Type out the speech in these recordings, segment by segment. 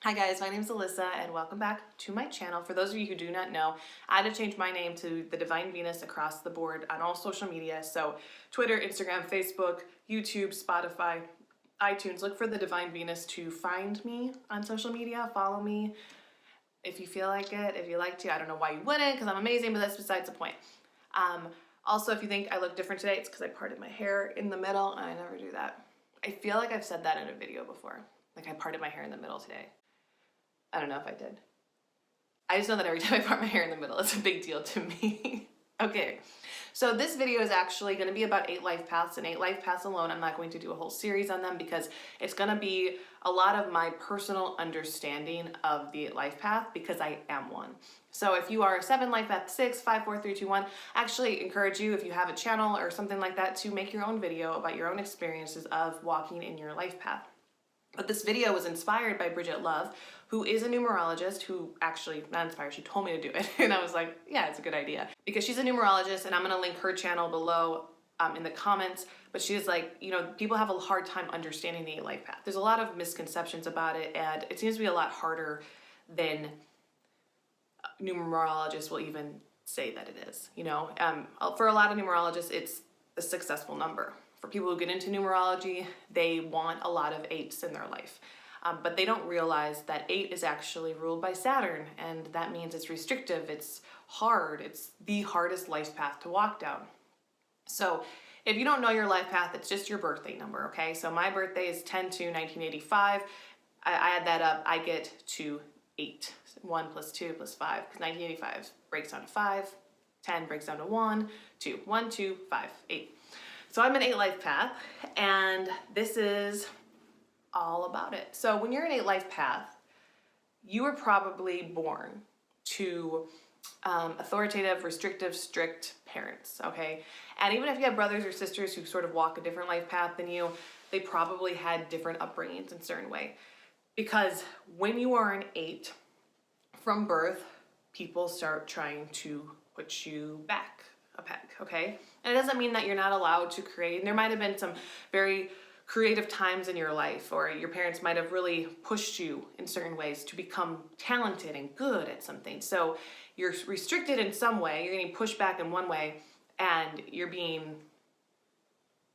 Hi guys, my name is Alyssa and welcome back to my channel. For those of you who do not know, I had to change my name to the Divine Venus across the board on all social media. So Twitter, Instagram, Facebook, YouTube, Spotify, iTunes. Look for the Divine Venus to find me on social media. Follow me if you feel like it, if you like to. I don't know why you wouldn't because I'm amazing, but that's besides the point. Also, if you think I look different today, it's because I parted my hair in the middle and I never do that. I feel like I've said that in a video before. Like I parted my hair in the middle today. I don't know if I did. I just know that every time I part my hair in the middle, it's a big deal to me. Okay, so this video is actually going to be about 8 life paths, and 8 life paths alone. I'm not going to do a whole series on them because it's going to be a lot of my personal understanding of the 8 life path because I am one. So if you are 7 life path 6, 5, 4, 3, 2, 1, I actually encourage you, if you have a channel or something like that, to make your own video about your own experiences of walking in your life path. But this video was inspired by Bridget Love, who is a numerologist who actually, not inspired, she told me to do it. And I was like, yeah, it's a good idea. Because she's a numerologist and I'm gonna link her channel below in the comments. But she's like, you know, people have a hard time understanding the 8 life path. There's a lot of misconceptions about it and it seems to be a lot harder than numerologists will even say that it is. You know, for a lot of numerologists, it's a successful number. For people who get into numerology, they want a lot of 8s in their life. But they don't realize that 8 is actually ruled by Saturn, and that means it's restrictive, it's hard, it's the hardest life path to walk down. So if you don't know your life path, it's just your birthday number, okay? So my birthday is 10/2/1985. I add that up, I get to 8. 1 plus 2 plus 5, because 1985 breaks down to 5, 10 breaks down to 1, 2, 1, 2, 5, 8. So I'm an 8 life path, and this is all about it. So when you're an 8 life path, you were probably born to authoritative, restrictive, strict parents, okay? And even if you have brothers or sisters who sort of walk a different life path than you, they probably had different upbringings in a certain way. Because when you are an 8, from birth, people start trying to put you back a peg, okay? And it doesn't mean that you're not allowed to create. And there might have been some very creative times in your life, or your parents might have really pushed you in certain ways to become talented and good at something. So you're restricted in some way, you're getting pushed back in one way, and you're being,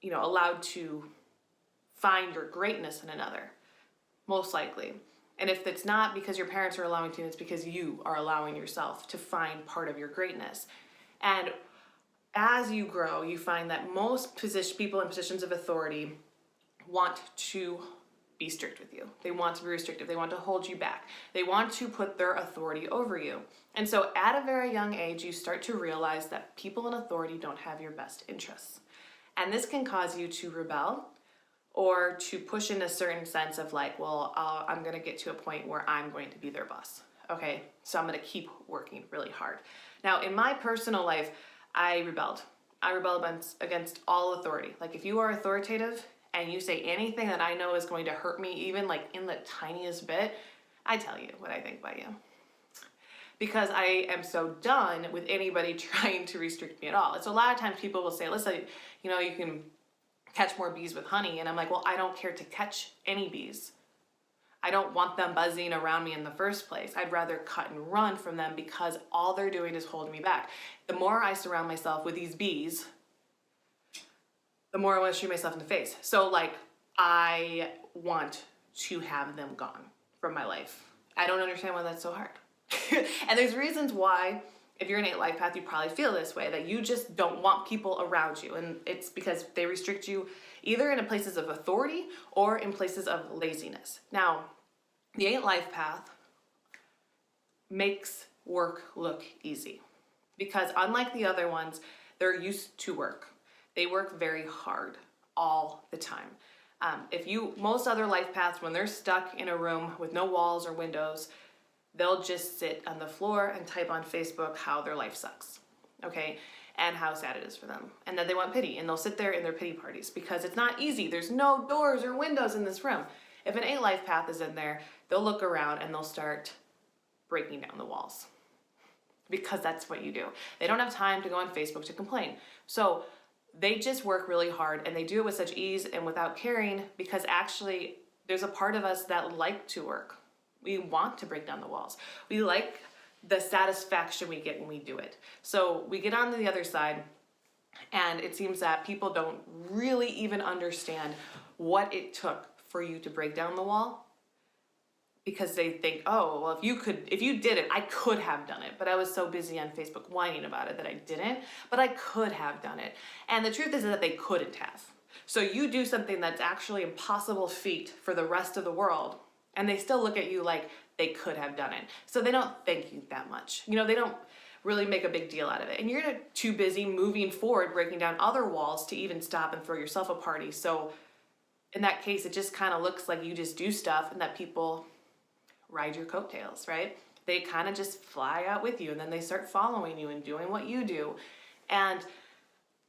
you know, allowed to find your greatness in another, most likely. And if it's not because your parents are allowing to, it's because you are allowing yourself to find part of your greatness. And as you grow, you find that most people in positions of authority want to be strict with you. They want to be restrictive. They want to hold you back. They want to put their authority over you. And so at a very young age, you start to realize that people in authority don't have your best interests. And this can cause you to rebel or to push in a certain sense of like, well, I'm going to get to a point where I'm going to be their boss. Okay, so I'm going to keep working really hard. Now, in my personal life, I rebelled. I rebelled against all authority. Like if you are authoritative and you say anything that I know is going to hurt me, even like in the tiniest bit, I tell you what I think about you. Because I am so done with anybody trying to restrict me at all. And so a lot of times people will say, listen, you know, you can catch more bees with honey. And I'm like, well, I don't care to catch any bees. I don't want them buzzing around me in the first place. I'd rather cut and run from them because all they're doing is holding me back. The more I surround myself with these bees, the more I want to shoot myself in the face. So like, I want to have them gone from my life. I don't understand why that's so hard. And there's reasons why, if you're an 8 life path, you probably feel this way, that you just don't want people around you. And it's because they restrict you either in places of authority or in places of laziness. Now, the 8 life path makes work look easy because unlike the other ones, they're used to work. They work very hard all the time. Most other life paths, when they're stuck in a room with no walls or windows, they'll just sit on the floor and type on Facebook how their life sucks, okay? And how sad it is for them. And that they want pity, and they'll sit there in their pity parties because it's not easy. There's no doors or windows in this room. If an 8 life path is in there, they'll look around and they'll start breaking down the walls because that's what you do. They don't have time to go on Facebook to complain. So they just work really hard and they do it with such ease and without caring because actually there's a part of us that like to work. We want to break down the walls. We like the satisfaction we get when we do it. So we get on to the other side, and it seems that people don't really even understand what it took for you to break down the wall, because they think, oh, well, if you did it, I could have done it, but I was so busy on Facebook whining about it that I didn't, but I could have done it. And the truth is that they couldn't have. So you do something that's actually impossible feat for the rest of the world, and they still look at you like they could have done it. So they don't thank you that much. You know, they don't really make a big deal out of it. And you're too busy moving forward, breaking down other walls to even stop and throw yourself a party. So in that case, it just kind of looks like you just do stuff and that people ride your coattails, right? They kind of just fly out with you, and then they start following you and doing what you do and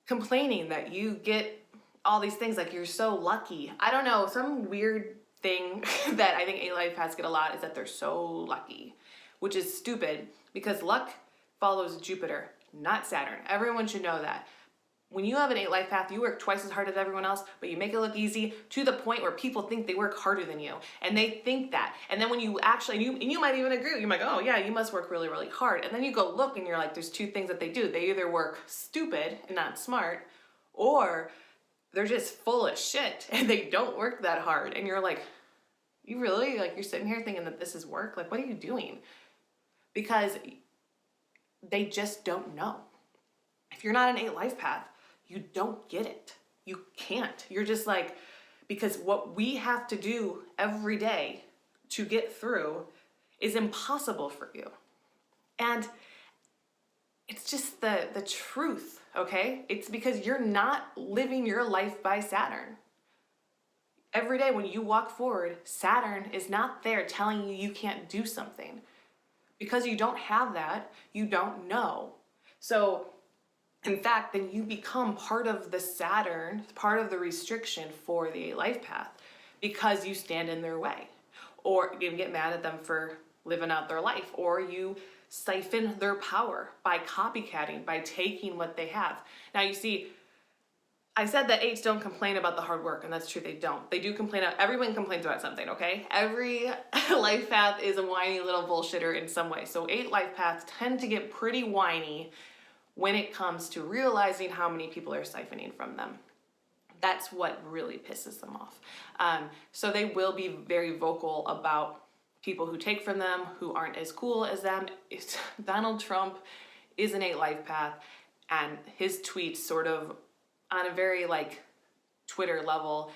complaining that you get all these things, like you're so lucky. I don't know, some weird thing that I think 8 life paths get a lot is that they're so lucky, which is stupid, because luck follows Jupiter, not Saturn. Everyone should know that. When you have an 8 life path, you work twice as hard as everyone else, but you make it look easy to the point where people think they work harder than you. And they think that. And then when you actually, and you might even agree, you're like, oh yeah, you must work really, really hard. And then you go look and you're like, there's 2 things that they do. They either work stupid and not smart, or they're just full of shit and they don't work that hard. And you're like, you really, like, you're sitting here thinking that this is work? Like, what are you doing? Because they just don't know. If you're not an 8 life path, you don't get it. You can't. You're just like, because what we have to do every day to get through is impossible for you. And it's just the truth, okay? It's because you're not living your life by Saturn. Every day when you walk forward, Saturn is not there telling you you can't do something. Because you don't have that, you don't know. So in fact, then you become part of the Saturn, part of the restriction for the 8 life path, because you stand in their way, or you get mad at them for living out their life, or you siphon their power by copycatting, by taking what they have. Now you see, I said that 8s don't complain about the hard work, and that's true, they don't. They do complain, everyone complains about something, okay? Every life path is a whiny little bullshitter in some way. So 8 life paths tend to get pretty whiny when it comes to realizing how many people are siphoning from them. That's what really pisses them off. So they will be very vocal about people who take from them, who aren't as cool as them. Donald Trump is an 8 life path, and his tweets sort of, on a very like Twitter level,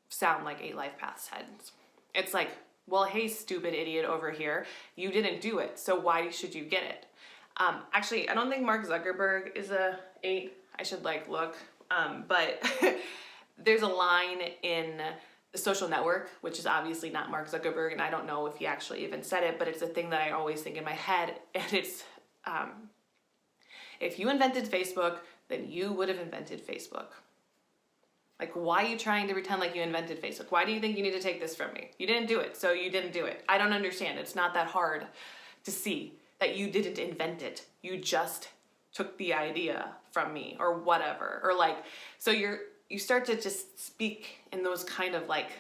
sound like 8 life paths heads. It's like, well, hey, stupid idiot over here, you didn't do it, so why should you get it? Actually, I don't think Mark Zuckerberg is a 8. I should like look, but there's a line in The Social Network, which is obviously not Mark Zuckerberg, and I don't know if he actually even said it, but it's a thing that I always think in my head, and it's, if you invented Facebook, then you would have invented Facebook. Like, why are you trying to pretend like you invented Facebook? Why do you think you need to take this from me? You didn't do it, so you didn't do it. I don't understand. It's not that hard to see that you didn't invent it. You just took the idea from me, or whatever. Or like, so you start to just speak in those kind of like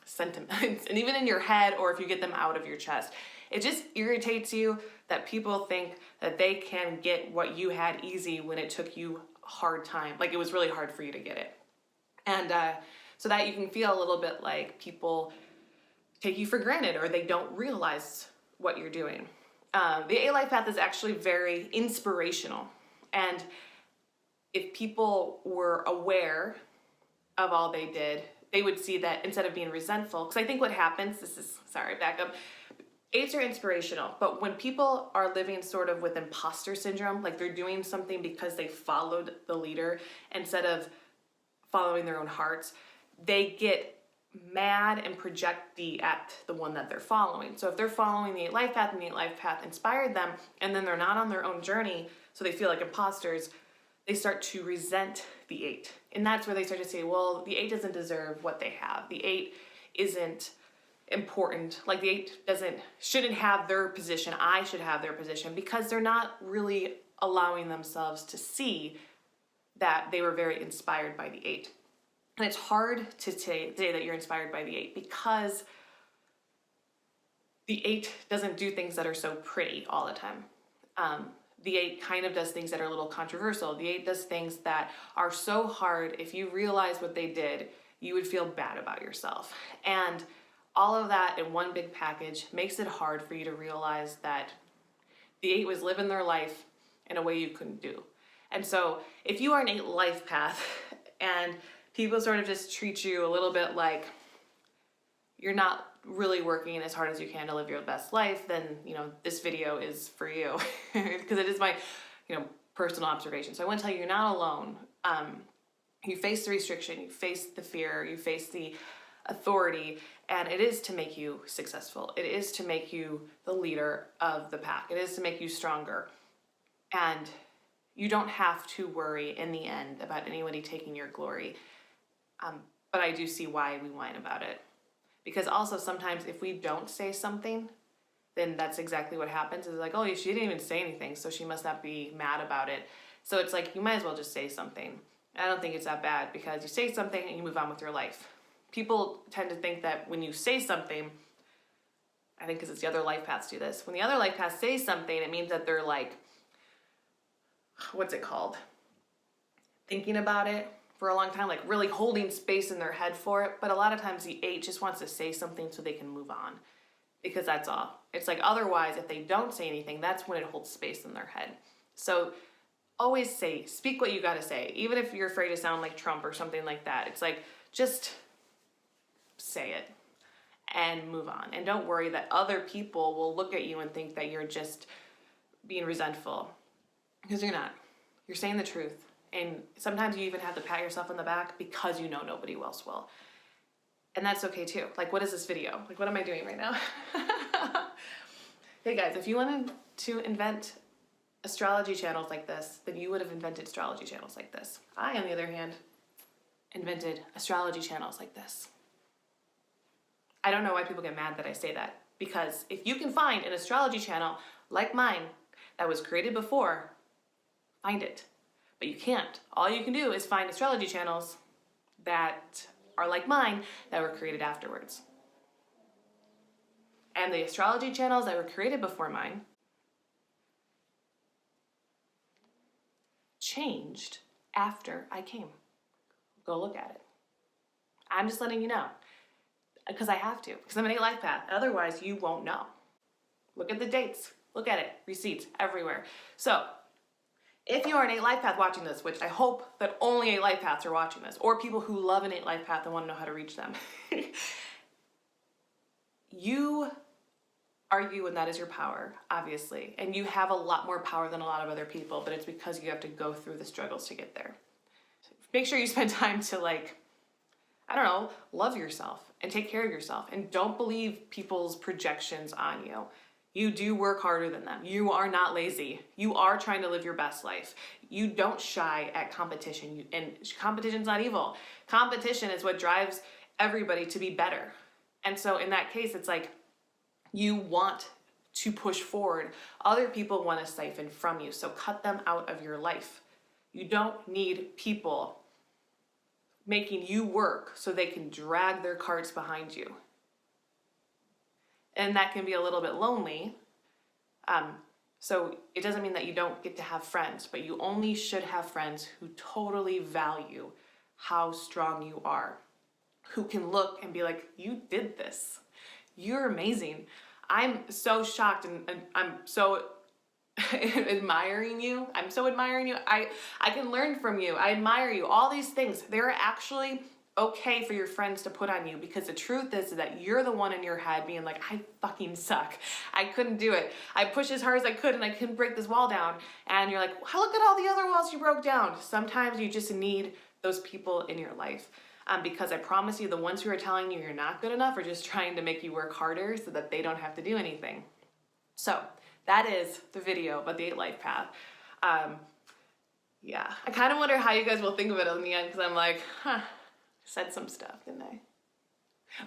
sentiments, and even in your head, or if you get them out of your chest, it just irritates you that people think that they can get what you had easy when it took you a hard time. Like, it was really hard for you to get it. And so that you can feel a little bit like people take you for granted, or they don't realize what you're doing. The 8 life path is actually very inspirational. And if people were aware of all they did, they would see that instead of being resentful, because I think what happens, back up, 8s are inspirational, but when people are living sort of with imposter syndrome, like they're doing something because they followed the leader instead of following their own hearts, they get mad and project at the one that they're following. So if they're following the 8 life path and the 8 life path inspired them, and then they're not on their own journey, so they feel like imposters, they start to resent the 8. And that's where they start to say, well, the 8 doesn't deserve what they have. The 8 isn't important. Like, the 8 shouldn't have their position. I should have their position, because they're not really allowing themselves to see that they were very inspired by the 8. And it's hard to say that you're inspired by the 8, because The 8 doesn't do things that are so pretty all the time. The 8 kind of does things that are a little controversial. The 8 does things that are so hard, if you realize what they did, you would feel bad about yourself. And all of that in one big package makes it hard for you to realize that the 8 was living their life in a way you couldn't do. And so if you are an 8 life path and people sort of just treat you a little bit like you're not really working as hard as you can to live your best life, then, this video is for you because it is my, personal observation. So I want to tell you, you're not alone. You face the restriction, you face the fear, you face the authority, and it is to make you successful. It is to make you the leader of the pack. It is to make you stronger. And you don't have to worry in the end about anybody taking your glory. But I do see why we whine about it. Because also sometimes if we don't say something, then that's exactly what happens. It's like, oh, she didn't even say anything, so she must not be mad about it. So it's like, you might as well just say something. I don't think it's that bad because you say something and you move on with your life. People tend to think that when you say something, I think because it's the other life paths do this. When the other life paths say something, it means that they're like, what's it called? Thinking about it for a long time, like really holding space in their head for it. But a lot of times the 8 just wants to say something so they can move on, because that's all. It's like, otherwise, if they don't say anything, that's when it holds space in their head. So always speak what you got to say. Even if you're afraid to sound like Trump or something like that, it's like, just say it and move on. And don't worry that other people will look at you and think that you're just being resentful, because you're not. You're saying the truth. And sometimes you even have to pat yourself on the back because you know nobody else will. And that's okay too. Like, what is this video? Like, what am I doing right now? Hey guys, if you wanted to invent astrology channels like this, then you would have invented astrology channels like this. I, on the other hand, invented astrology channels like this. I don't know why people get mad that I say that, because if you can find an astrology channel like mine that was created before, find it. But you can't. All you can do is find astrology channels that are like mine that were created afterwards. And the astrology channels that were created before mine changed after I came. Go look at it. I'm just letting you know. Because I have to. Because I'm an 8 life path. Otherwise, you won't know. Look at the dates. Look at it. Receipts everywhere. So, if you are an 8 life path watching this, which I hope that only 8 life paths are watching this, or people who love an 8 life path and want to know how to reach them, you are you, and that is your power, obviously. And you have a lot more power than a lot of other people, but it's because you have to go through the struggles to get there. Make sure you spend time to, love yourself and take care of yourself. And don't believe people's projections on you. You do work harder than them. You are not lazy. You are trying to live your best life. You don't shy at competition. And competition's not evil. Competition is what drives everybody to be better. And so in that case, it's like you want to push forward. Other people want to siphon from you. So cut them out of your life. You don't need people making you work so they can drag their carts behind you. And that can be a little bit lonely. So it doesn't mean that you don't get to have friends, but you only should have friends who totally value how strong you are, who can look and be like, you did this. You're amazing. I'm so shocked and I'm so admiring you. I'm so admiring you. I can learn from you. I admire you. All these things, they're actually okay for your friends to put on you, because the truth is that you're the one in your head being like, I fucking suck. I couldn't do it. I pushed as hard as I could and I couldn't break this wall down. And you're like, well, look at all the other walls you broke down. Sometimes you just need those people in your life. Because I promise you, the ones who are telling you you're not good enough are just trying to make you work harder so that they don't have to do anything. So that is the video about the 8 life path. Yeah, I kind of wonder how you guys will think of it in the end, because I'm like, said some stuff, didn't I?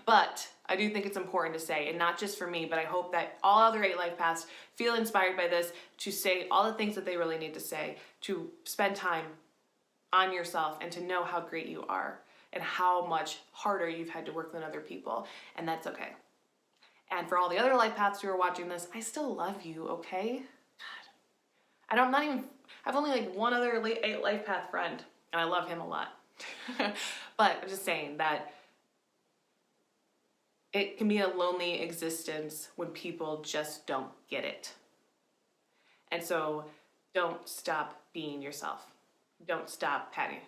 But I do think it's important to say, and not just for me, but I hope that all other 8 life paths feel inspired by this to say all the things that they really need to say, to spend time on yourself and to know how great you are and how much harder you've had to work than other people. And that's okay. And for all the other life paths who are watching this, I still love you, okay? God. I've only like one other life path friend, and I love him a lot. But I'm just saying that it can be a lonely existence when people just don't get it. And so don't stop being yourself. Don't start patting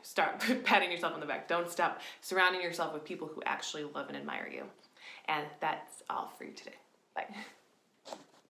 yourself on the back. Don't stop surrounding yourself with people who actually love and admire you. And that's all for you today. Bye.